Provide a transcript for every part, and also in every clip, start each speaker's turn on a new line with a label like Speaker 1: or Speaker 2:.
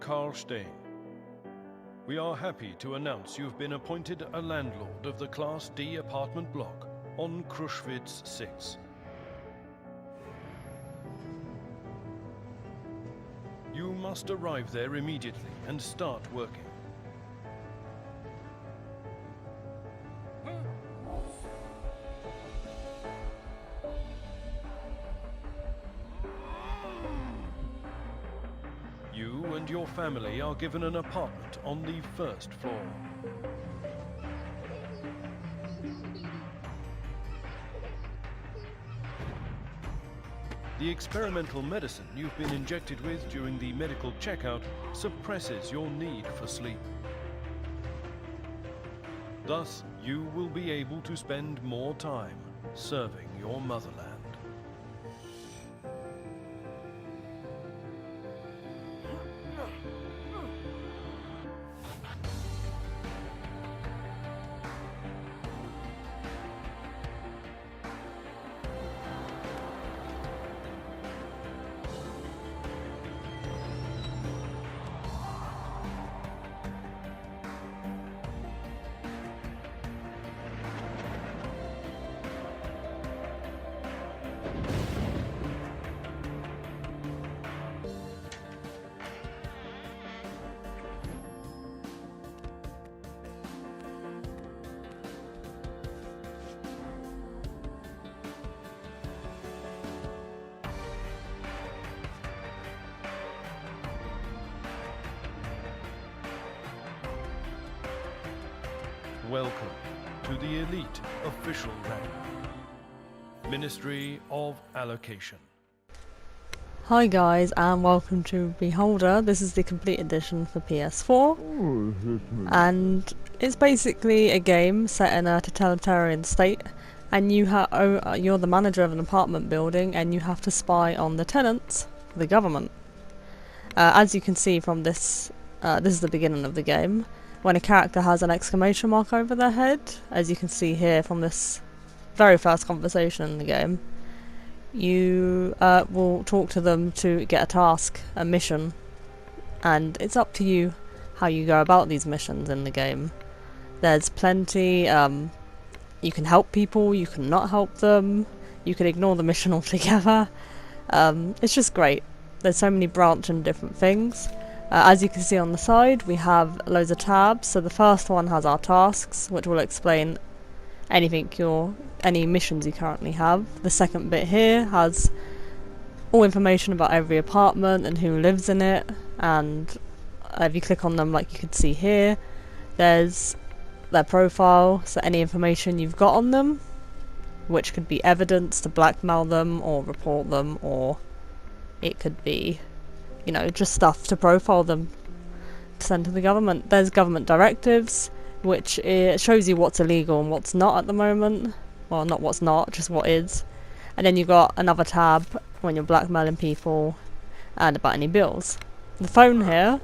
Speaker 1: Karl Steen. We are happy to announce you've been appointed a landlord of the Class D apartment block on Kruszwitz 6. You must arrive there immediately and start working. You and your family are given an apartment on the first floor. The experimental medicine you've been injected with during the medical checkout suppresses your need for sleep. Thus, you will be able to spend more time serving your motherland. Welcome to the elite official rank, Ministry of Allocation.
Speaker 2: Hi guys, and welcome to Beholder. This is the complete edition for PS4, and it's basically a game set in a totalitarian state, and you're the manager of an apartment building, and you have to spy on the tenants for the government. As you can see from this, this is the beginning of the game. When a character has an exclamation mark over their head, as you can see here from this very first conversation in the game, you will talk to them to get a task, a mission, and it's up to you how you go about these missions in the game. There's plenty, you can help people, you can not help them, you can ignore the mission altogether. It's just great. There's so many branching different things. As you can see on the side, we have loads of tabs. So the first one has our tasks, which will explain any missions you currently have. The second bit here has all information about every apartment and who lives in it, and if you click on them, like you can see here, there's their profile, so any information you've got on them, which could be evidence to blackmail them or report them, or it could be, you know, just stuff to profile them to send to the government. There's government directives, which shows you what's illegal and what's not at the moment. Well, not what's not, just what is. And then you've got another tab when you're blackmailing people and about any bills. The phone here,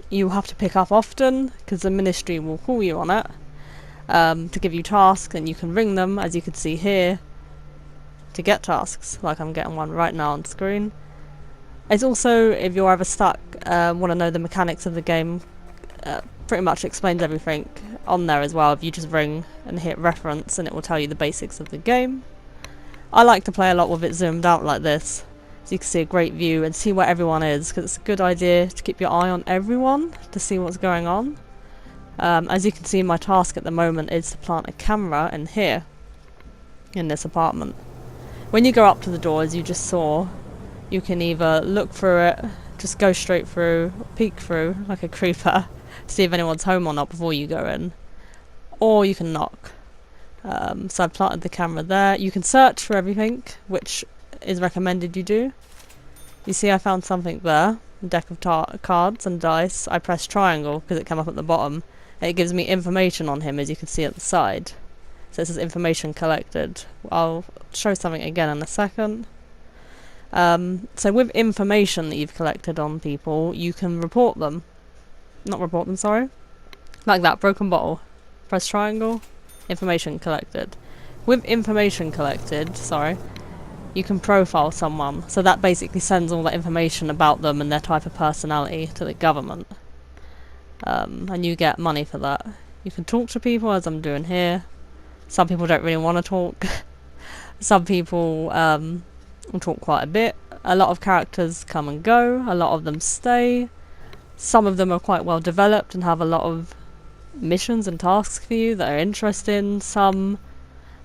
Speaker 2: you have to pick up often because the ministry will call you on it to give you tasks, and you can ring them, as you can see here, to get tasks, like I'm getting one right now on screen. It's also, if you're ever stuck, want to know the mechanics of the game, pretty much explains everything on there as well. If you just ring and hit reference, and it will tell you the basics of the game. I like to play a lot with it zoomed out like this, so you can see a great view and see where everyone is, because it's a good idea to keep your eye on everyone to see what's going on. As you can see, my task at the moment is to plant a camera in here, in this apartment. When you go up to the door, as you just saw, you can either look through it, just go straight through, peek through like a creeper, see if anyone's home or not before you go in, or you can knock. So I've planted the camera there. You can search for everything, which is recommended you do. You see I found something there, a deck of cards and dice. I pressed triangle because it came up at the bottom. It gives me information on him, as you can see at the side. So it says information collected. I'll show something again in a second. So with information that you've collected on people, you can report them. Not report them, sorry. Like that, broken bottle. Press triangle, information collected. With information collected, you can profile someone. So that basically sends all that information about them and their type of personality to the government. And you get money for that. You can talk to people, as I'm doing here. Some people don't really want to talk. Some people will talk quite a bit. A lot of characters come and go. A lot of them stay. Some of them are quite well developed and have a lot of missions and tasks for you that are interesting. Some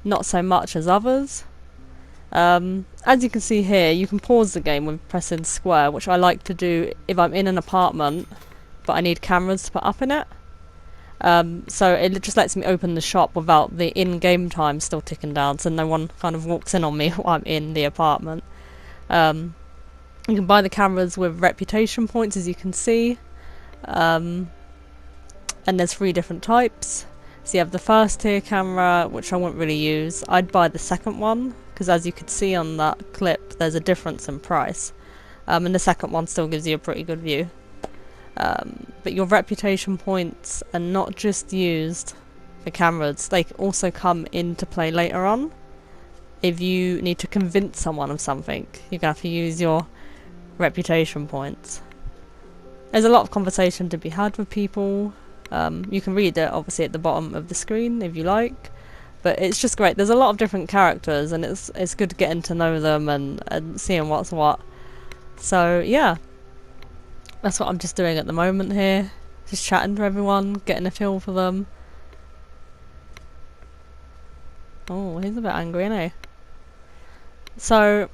Speaker 2: not so much as others. As you can see here, you can pause the game with pressing square, which I like to do if I'm in an apartment but I need cameras to put up in it. So it just lets me open the shop without the in-game time still ticking down, so no one kind of walks in on me while I'm in the apartment. You can buy the cameras with reputation points, as you can see. And there's 3 different types. So you have the first tier camera, which I won't really use. I'd buy the second one, because as you could see on that clip, there's a difference in price. And the second one still gives you a pretty good view. But your reputation points are not just used for cameras, they also come into play later on. If you need to convince someone of something, you're going to have to use your reputation points. There's a lot of conversation to be had with people. You can read it obviously at the bottom of the screen if you like, but it's just great. There's a lot of different characters and it's good getting to know them and seeing what's what. So yeah, that's what I'm just doing at the moment here. Just chatting to everyone, getting a feel for them. Oh, he's a bit angry, isn't he? So,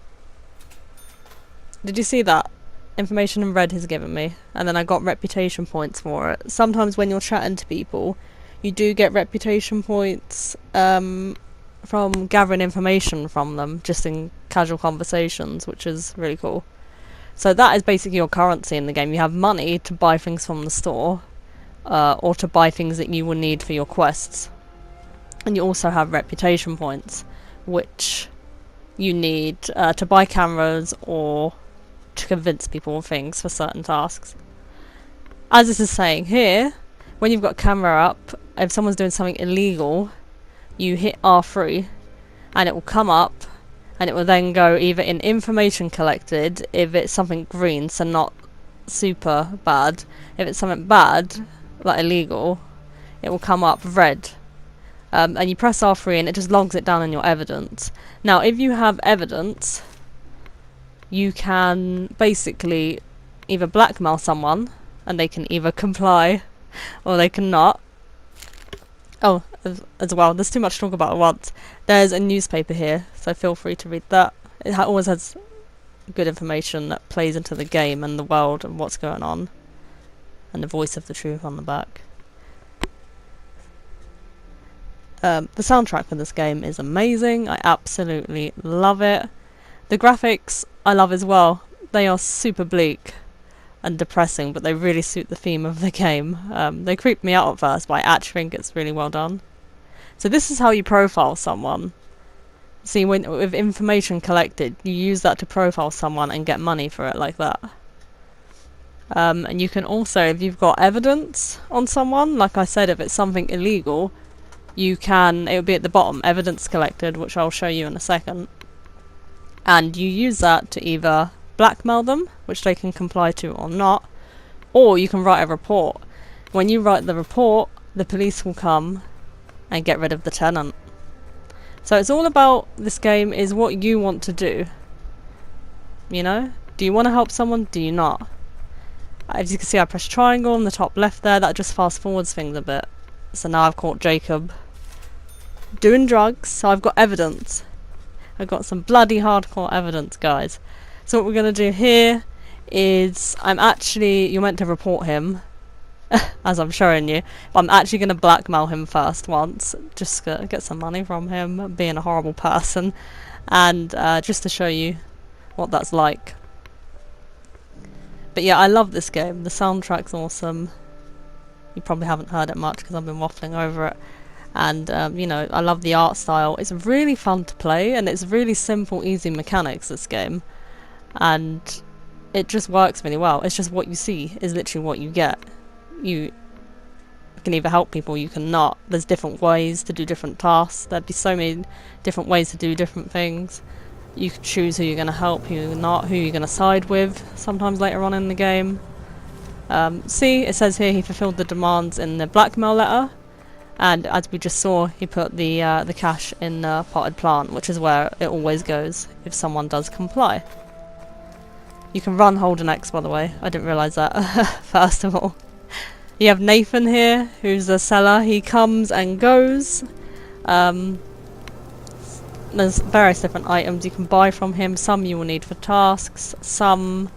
Speaker 2: did you see that? Information in red he's given me, and then I got reputation points for it. Sometimes when you're chatting to people, you do get reputation points from gathering information from them, just in casual conversations, which is really cool. So that is basically your currency in the game. You have money to buy things from the store, or to buy things that you will need for your quests. And you also have reputation points, which you need to buy cameras or to convince people of things for certain tasks. As this is saying here, when you've got camera up, if someone's doing something illegal, you hit R3 and it will come up, and it will then go either in information collected if it's something green, so not super bad. If it's something bad, like illegal, it will come up red. And you press R3 and it just logs it down in your evidence. Now if you have evidence, you can basically either blackmail someone and they can either comply or they cannot. Oh, as well, there's too much to talk about at once. There's a newspaper here, so feel free to read that. It always has good information that plays into the game and the world and what's going on. And the voice of the truth on the back. The soundtrack for this game is amazing. I absolutely love it. The graphics I love as well. They are super bleak and depressing, but they really suit the theme of the game. They creeped me out at first, but I actually think it's really well done. So this is how you profile someone. See, with information collected, you use that to profile someone and get money for it like that. And you can also, if you've got evidence on someone, like I said, if it's something illegal, you can, it will be at the bottom, evidence collected, which I'll show you in a second. And you use that to either blackmail them, which they can comply to or not, or you can write a report. When you write the report, the police will come and get rid of the tenant. So it's all about, this game is what you want to do. You know? Do you want to help someone? Do you not? As you can see, I press triangle in the top left there, that just fast forwards things a bit. So now I've caught Jacob doing drugs, so I've got evidence. I've got some bloody hardcore evidence, guys. So what we're going to do here is, you're meant to report him, as I'm showing you, but I'm actually going to blackmail him first once, just to get some money from him, being a horrible person, and just to show you what that's like. But yeah, I love this game. The soundtrack's awesome. You probably haven't heard it much because I've been waffling over it. And, you know, I love the art style. It's really fun to play, and it's really simple, easy mechanics, this game. And it just works really well. It's just what you see is literally what you get. You can either help people, you can not. There's different ways to do different tasks. There'd be so many different ways to do different things. You can choose who you're going to help, who you're not, who you're going to side with sometimes later on in the game. See, it says here he fulfilled the demands in the blackmail letter, and as we just saw, he put the cash in the potted plant, which is where it always goes if someone does comply. You can run, hold, and X, by the way. I didn't realise that, first of all. You have Nathan here, who's a seller. He comes and goes. There's various different items you can buy from him. Some you will need for tasks, some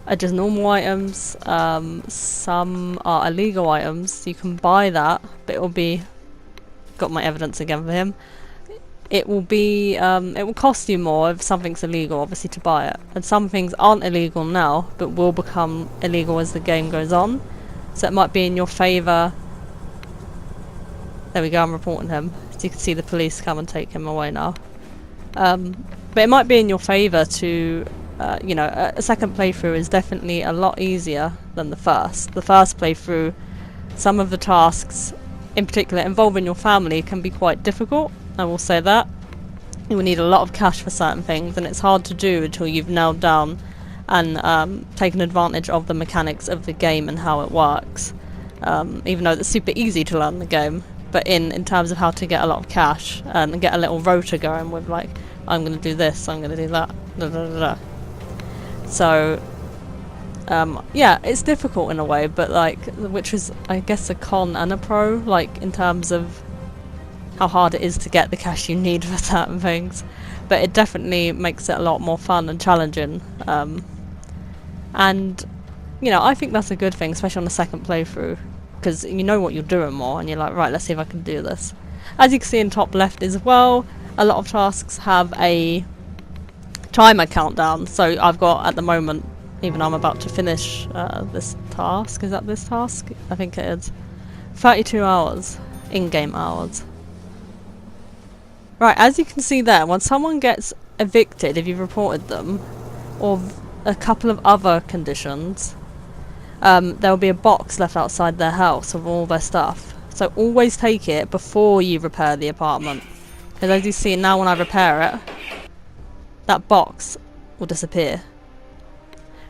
Speaker 2: are just normal items, some are illegal items. You can buy that, but it will be... got my evidence again for him. It will be, it will cost you more if something's illegal, obviously, to buy it. And some things aren't illegal now, but will become illegal as the game goes on. So it might be in your favour. There we go, I'm reporting him. So you can see the police come and take him away now. But it might be in your favour to, you know, a second playthrough is definitely a lot easier than the first. The first playthrough, some of the tasks, in particular involving your family, can be quite difficult. I will say that. You will need a lot of cash for certain things, and it's hard to do until you've nailed down and taken advantage of the mechanics of the game and how it works. Even though it's super easy to learn the game, but in terms of how to get a lot of cash and get a little rota going with, like, I'm going to do this, I'm going to do that, da da da da. So, yeah, it's difficult in a way, but like, which is, I guess, a con and a pro, like, in terms of how hard it is to get the cash you need for certain things. But it definitely makes it a lot more fun and challenging. And, you know, I think that's a good thing, especially on the second playthrough, because you know what you're doing more, and you're like, right, let's see if I can do this. As you can see in top left as well, a lot of tasks have a timer countdown. So I've got, at the moment, even though I'm about to finish this task, is that this task? I think it is. 32 hours, in-game hours. Right, as you can see there, when someone gets evicted, if you've reported them, or a couple of other conditions, there will be a box left outside their house of all their stuff. So always take it before you repair the apartment. Because as you see now, when I repair it, that box will disappear.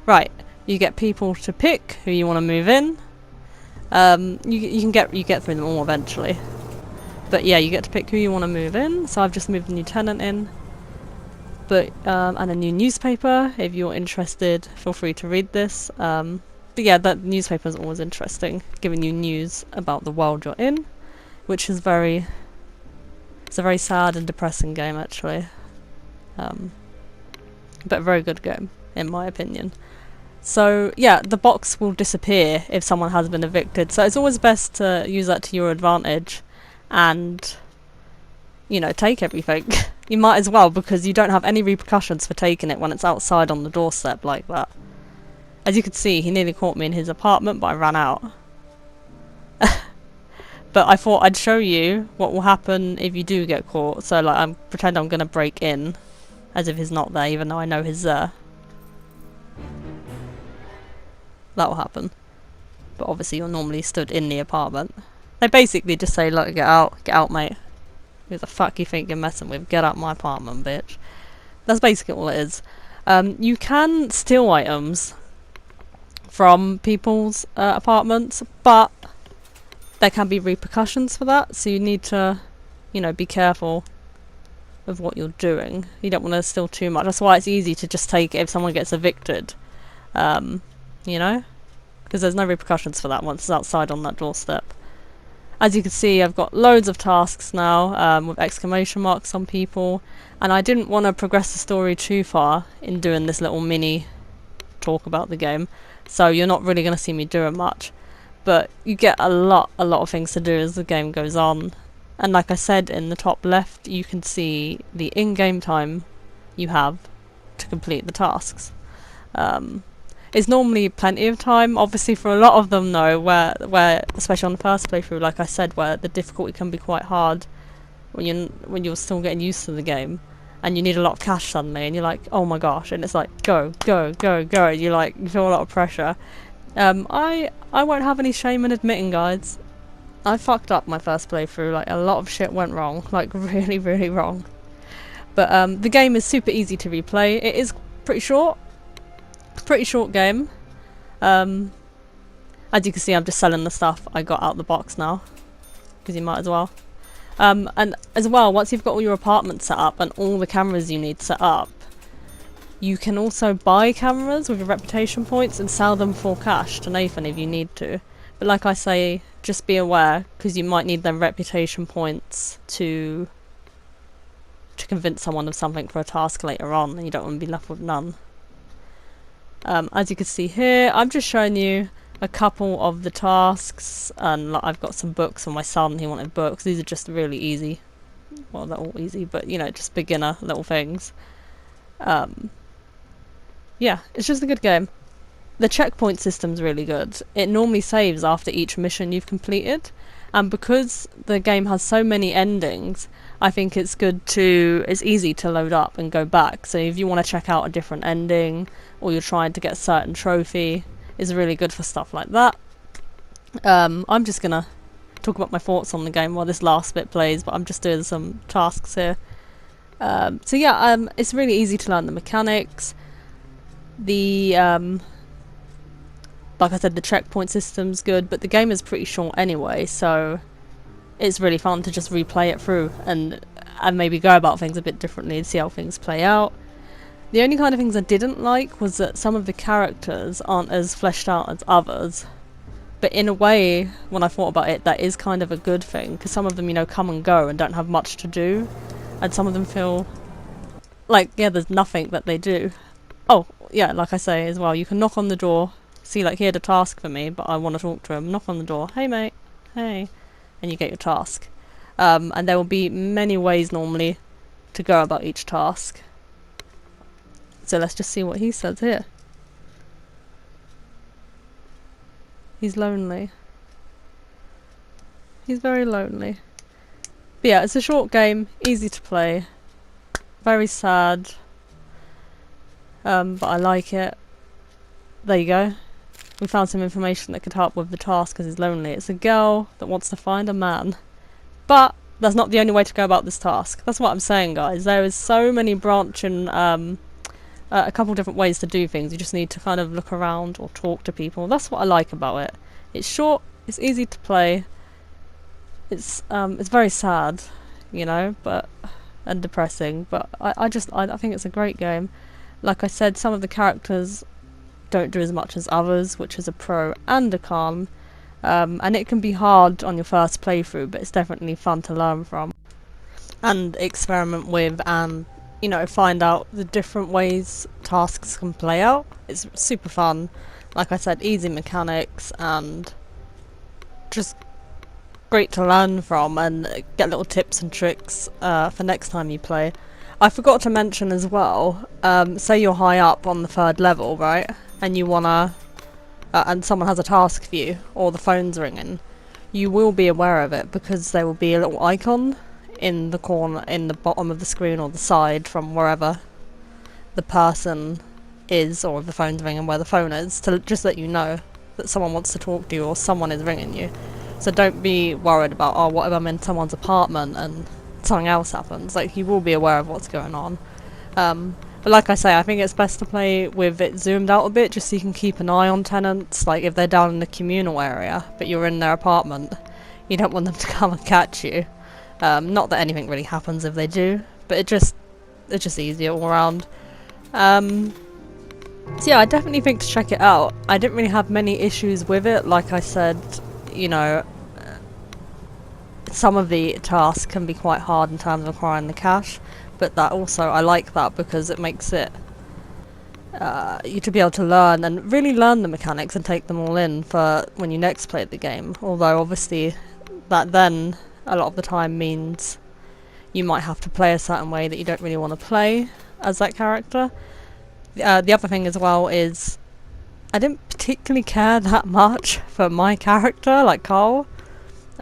Speaker 2: Right, you get people to pick who you want to move in. You get through them all eventually. But yeah, you get to pick who you want to move in. So I've just moved a new tenant in. But and a new newspaper. If you're interested, feel free to read this. But yeah, that newspaper is always interesting, giving you news about the world you're in, which is it's a very sad and depressing game, actually. But a very good game, in my opinion. So yeah, the box will disappear if someone has been evicted. So it's always best to use that to your advantage, and, you know, take everything. You might as well, because you don't have any repercussions for taking it when it's outside on the doorstep like that. As you can see, he nearly caught me in his apartment, but I ran out. But I thought I'd show you what will happen if you do get caught. So, like, pretend I'm going to break in, as if he's not there, even though I know he's there. That will happen. But obviously you're normally stood in the apartment. They basically just say, look, get out, mate. Who the fuck you think you're messing with? Get out my apartment, bitch. That's basically all it is. You can steal items from people's apartments, but there can be repercussions for that, so you need to, you know, be careful of what you're doing. You don't want to steal too much. That's why it's easy to just take it if someone gets evicted, you know, because there's no repercussions for that once it's outside on that doorstep. As you can see, I've got loads of tasks now, with exclamation marks on people, and I didn't want to progress the story too far in doing this little mini talk about the game, so you're not really going to see me doing much, but you get a lot of things to do as the game goes on. And like I said, in the top left you can see the in-game time you have to complete the tasks. It's normally plenty of time, obviously, for a lot of them though, where especially on the first playthrough, like I said, where the difficulty can be quite hard when you're still getting used to the game, and you need a lot of cash suddenly, and you're like, oh my gosh, and it's like, go, you feel a lot of pressure. I won't have any shame in admitting, guys, I fucked up my first playthrough. Like, a lot of shit went wrong, like really wrong. But the game is super easy to replay. It is pretty short game. As you can see, I'm just selling the stuff I got out the box now, because you might as well. And as well, once you've got all your apartments set up and all the cameras you need set up, you can also buy cameras with your reputation points and sell them for cash to Nathan if you need to. But like I say, just be aware, because you might need them reputation points to convince someone of something for a task later on, and you don't want to be left with none. As you can see here, I'm just showing you a couple of the tasks, and I've got some books for my son. He wanted books. These are just really easy. Well, they're all easy, but you know, just beginner little things. Yeah, it's just a good game. The checkpoint system's really good. It normally saves after each mission you've completed, and because the game has so many endings, I think it's easy to load up and go back. So if you want to check out a different ending, or you're trying to get a certain trophy, it's really good for stuff like that. I'm just gonna talk about my thoughts on the game while this last bit plays, but I'm just doing some tasks here. So yeah, it's really easy to learn the mechanics. Like I said, the checkpoint system's good, but the game is pretty short anyway, so it's really fun to just replay it through and maybe go about things a bit differently and see how things play out. The only kind of things I didn't like was that some of the characters aren't as fleshed out as others. But in a way, when I thought about it, that is kind of a good thing, because some of them, you know, come and go and don't have much to do, and some of them feel like, yeah, there's nothing that they do. Oh, yeah, like I say as well, you can knock on the door. See, like, he had a task for me, but I want to talk to him. Knock on the door. Hey, mate. Hey. And you get your task. And there will be many ways normally to go about each task. So let's just see what he says here. He's lonely. He's very lonely. But yeah, it's a short game, easy to play. Very sad. But I like it. There you go. We found some information that could help with the task because he's lonely. It's a girl that wants to find a man. But that's not the only way to go about this task. That's what I'm saying, guys. There is so many branching, a couple different ways to do things. You just need to kind of look around or talk to people. That's what I like about it. It's short, it's easy to play. It's very sad, you know, and depressing. But I think it's a great game. Like I said, some of the characters don't do as much as others, which is a pro and a con, and it can be hard on your first playthrough, but it's definitely fun to learn from and experiment with, and you know, find out the different ways tasks can play out. It's super fun. Like I said, easy mechanics and just great to learn from and get little tips and tricks for next time you play. I forgot to mention as well, say you're high up on the 3rd level, right? And you wanna, and someone has a task for you, or the phone's ringing, you will be aware of it because there will be a little icon in the corner, in the bottom of the screen or the side from wherever the person is, or if the phone's ringing, where the phone is, to just let you know that someone wants to talk to you or someone is ringing you. So don't be worried about, oh, what if I'm in someone's apartment and something else happens. Like, you will be aware of what's going on. But like I say, I think it's best to play with it zoomed out a bit, just so you can keep an eye on tenants. Like, if they're down in the communal area, but you're in their apartment, you don't want them to come and catch you. Not that anything really happens if they do, but it's just easier all around. So yeah, I definitely think to check it out. I didn't really have many issues with it. Like I said, you know, some of the tasks can be quite hard in terms of acquiring the cash, but that also, I like that because it makes it you to be able to learn and really learn the mechanics and take them all in for when you next play the game. Although obviously that then a lot of the time means you might have to play a certain way that you don't really want to play as that character. The other thing as well is I didn't particularly care that much for my character, like Carl.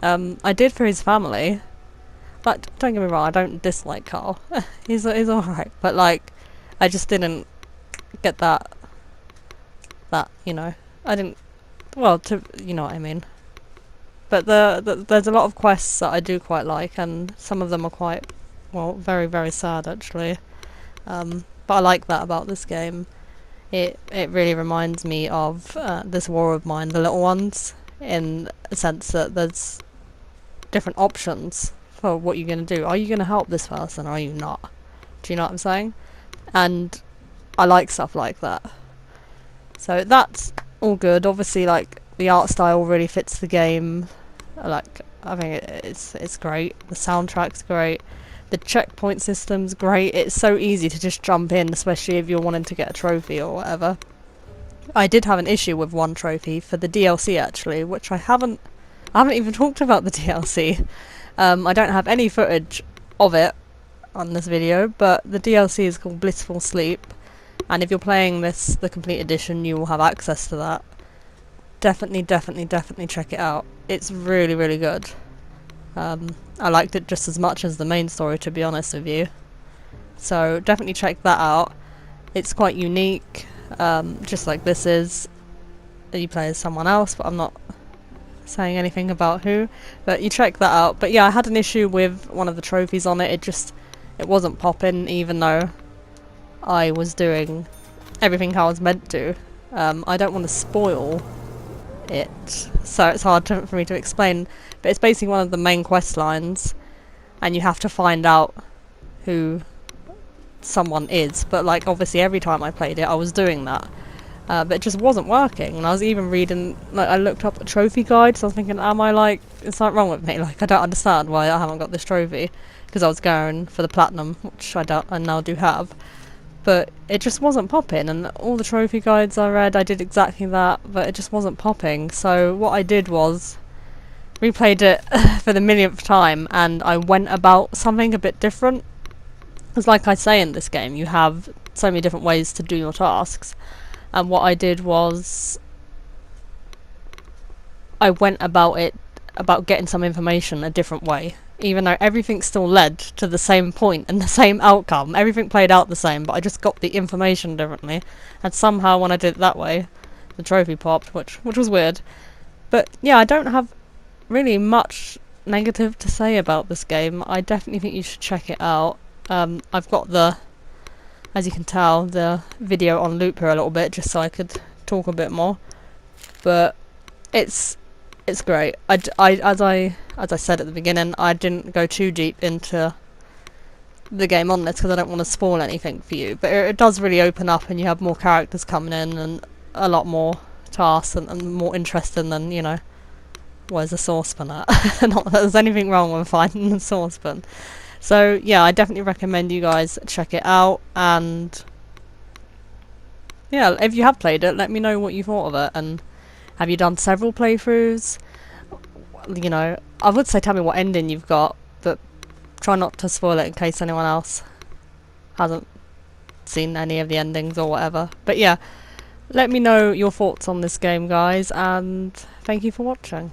Speaker 2: I did for his family. But don't get me wrong, I don't dislike Carl. he's alright, but like, I just didn't get that, you know, I didn't, well, you know what I mean. But there's a lot of quests that I do quite like, and some of them are quite well, very, very sad actually. But I like that about this game. It really reminds me of this war of mine, The Little Ones, in a sense that there's different options for what you're going to do. Are you going to help this person or are you not? Do you know what I'm saying? And I like stuff like that. So that's all good. Obviously, like, the art style really fits the game. Like, I think it's great. The soundtrack's great. The checkpoint system's great. It's so easy to just jump in, especially if you're wanting to get a trophy or whatever. I did have an issue with one trophy for the DLC actually, which I haven't even talked about the DLC. I don't have any footage of it on this video, but the DLC is called Blissful Sleep, and if you're playing the complete edition, you will have access to that. Definitely check it out. It's really, really good. I liked it just as much as the main story, to be honest with you. So definitely check that out. It's quite unique, just like this is. You play as someone else, but I'm not saying anything about who. But you check that out. But yeah, I had an issue with one of the trophies on it. It wasn't popping, even though I was doing everything I was meant to. I don't want to spoil it, so it's hard for me to explain, but it's basically one of the main quest lines and you have to find out who someone is, but like obviously every time I played it I was doing that, but it just wasn't working. And I was even reading, like, I looked up a trophy guide, so I was thinking, am I, like, is something wrong with me? Like, I don't understand why I haven't got this trophy, because I was going for the platinum, which I now do have. But it just wasn't popping, and all the trophy guides I read, I did exactly that, but it just wasn't popping. So what I did was replayed it for the millionth time, and I went about something a bit different. Because like I say in this game, you have so many different ways to do your tasks, and what I did was I went about getting some information a different way. Even though everything still led to the same point and the same outcome, everything played out the same, but I just got the information differently, and somehow when I did it that way, the trophy popped, which was weird. But yeah, I don't have really much negative to say about this game. I definitely think you should check it out. I've got as you can tell, the video on loop here a little bit, just so I could talk a bit more. But it's great. As I said at the beginning, I didn't go too deep into the game on this because I don't want to spoil anything for you. But it does really open up, and you have more characters coming in, and a lot more tasks, and more interesting than, you know, where's the saucepan at? Not that there's anything wrong with finding the saucepan. So yeah, I definitely recommend you guys check it out. And yeah, if you have played it, let me know what you thought of it, and have you done several playthroughs? You know, I would say tell me what ending you've got, but try not to spoil it in case anyone else hasn't seen any of the endings or whatever. But yeah, let me know your thoughts on this game, guys, and thank you for watching.